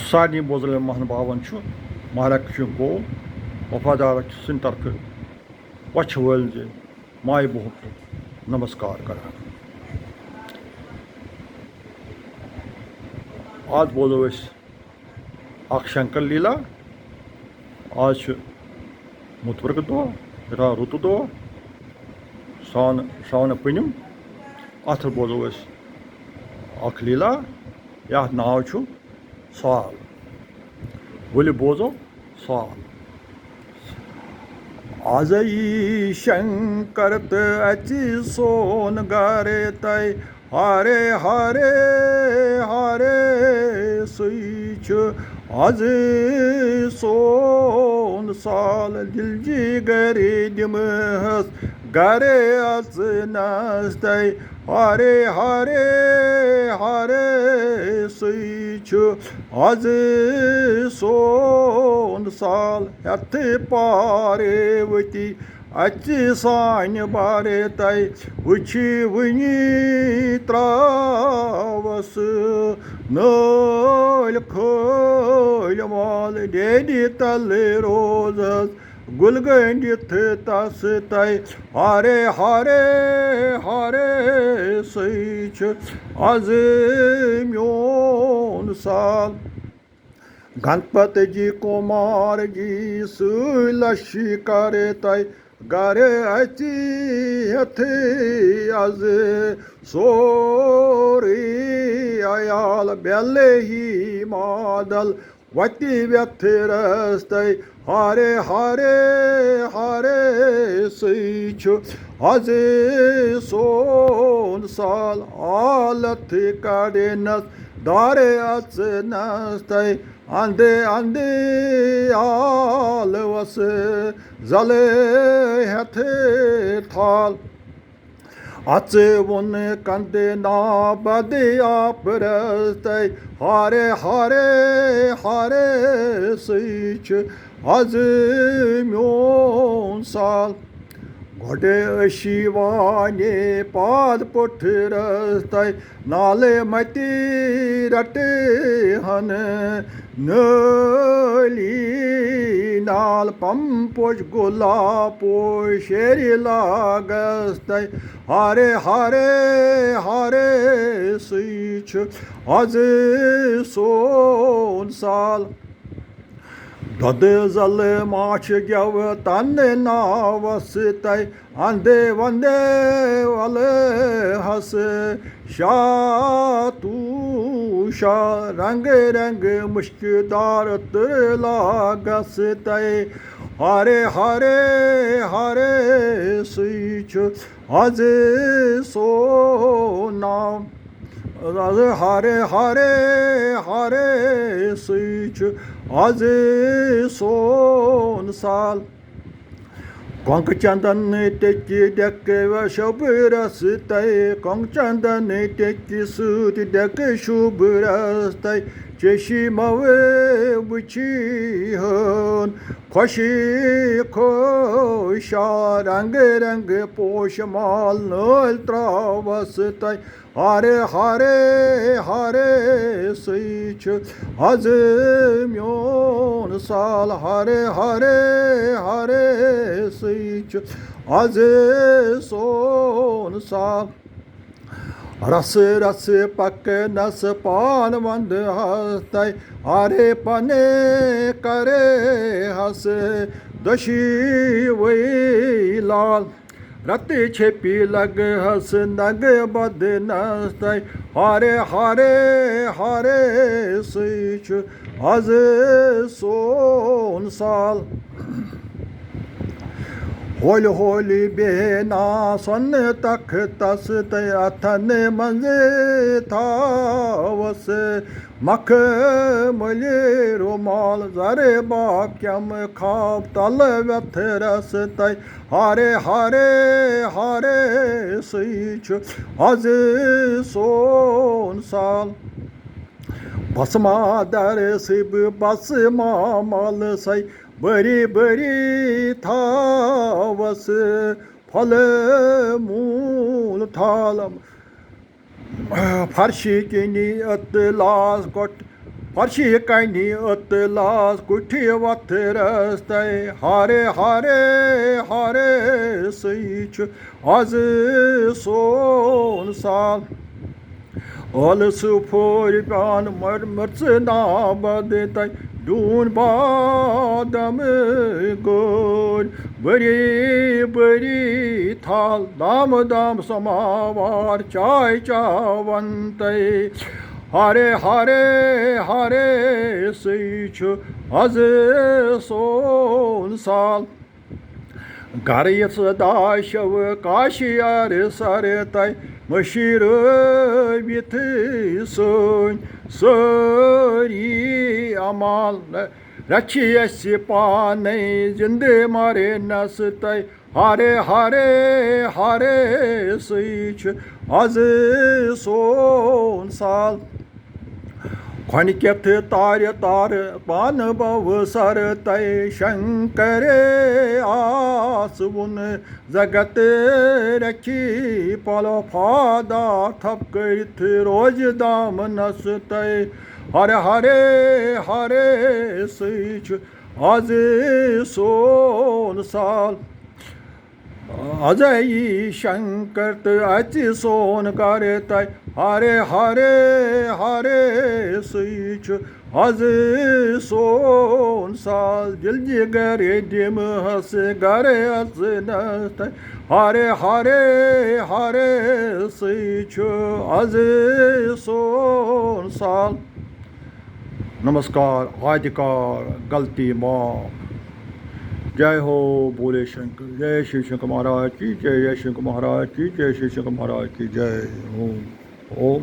सारे बोजल महानुभावन महाराज गो वफादार सिंद तरफ वछ वल माय बहुत नमस्कार कर। आज बोलो शंकर लीला। आज मुतवर्क दह रुत दह श्रावण पुनिम। अथ बोलो लीला यह नाव साल। वल बोजो साल। आज शंकर तो अचि सोन गारे तय हारे हारे हारे सुच। आज सोन साल दिलजी गरे दिमहस गरे अस नस तय हारे हारे हारे सुच। आज सोन साल हथ पार्वती अचि सान बारे तय वुचि वनी त्रावस नल खोल माल डेडी तल रोजस गुलगंडित तस तय हारे हारे हारे सच। आज म्योन साल गणपति जी कुमार जी सुलशी करे तय गारे अचि हथे। आज सोरी अयाल बेले ही मादल वती व्यथरस तय हारे हारे हारे सच। आज सोन साल आलथ काडेनस दारे अच नस तय अंधे अंधे आल वस जले हथे थाल। अच वुन कंदे ना बदे आप तय हारे हारे हारे सच। आज म्योन साल गोडे शिवाने पाद पुठरस तय नाले मती रटे हन नली नाल पंपोज गुलापोज शेरी लागस तय हारे हारे हारे सच। आज सोन साल दद जल माछ गव तन नावस तय अंधे वंदे वल हस शाह तू शाह रंग रंग मुश्कदार लागस तय हारे हारे हारे सच। आज सोना हारे हारे हारे सच। आज सोन साल कंक चंदन टेकी डेक शुभ रस तय कंक चंदन टेकी सूत डेक शुभ रस तय चेशी मवे बुची हन खुशी खुशा रंग रंग पोश माल नल त्रावस तय हारे हारे हारे सच। आज म्योन साल हारे हारे हारे सच। आज सोन साल रस रस पक नस पान वंद हस तय हारे पने करे हस दशी वही लाल रति छेपी लग हस नग बद नस तय हारे हारे हारे सच। आज सोन साल होल होली बेना सन तख तस तय अथन मंजे थावस मख मले रुमाल जरे बाक्यम खाब तल व्यथ रस तय हारे हारे हारे सच। आज सोन साल भस्मादर शिव बस मामल सई बरी बरी थावस फल मूल थाल फर्शी किनी अतलास गोट हर्षी कनी अतलास कुठी वथरस्तय हारे हारे हारे सईच आज सोन साल Alles voor aan mertse nabadetai doen badame god bari thal dam samavar chai chavantai hare hare hare sich az son sal Gariyat daşav kaşiyar saretay Mășir vitâsâni, sări amal, Raciesi panei, zinde mare nasătai, Hare, hare, hare săici, azi son sal. Khaniket tare tare, pan bav sartai, Shankare asvun, Zagat rakhi palo phada, Thap karit roj dam nastai, Hare hare hare sich, azi son sal. Ajayi Shankart achi son karetai Hare hare hare sich Azi son sal Dilji gare dim has gare azinastai Hare hare hare sich Azi son sal Namaskar Adhikar Galti Maaf जय हो बोले शंकर जय शिव शंकर महाराज की जय जय शंकर महाराज की जय शिव शंकर महाराज की जय ओम ओम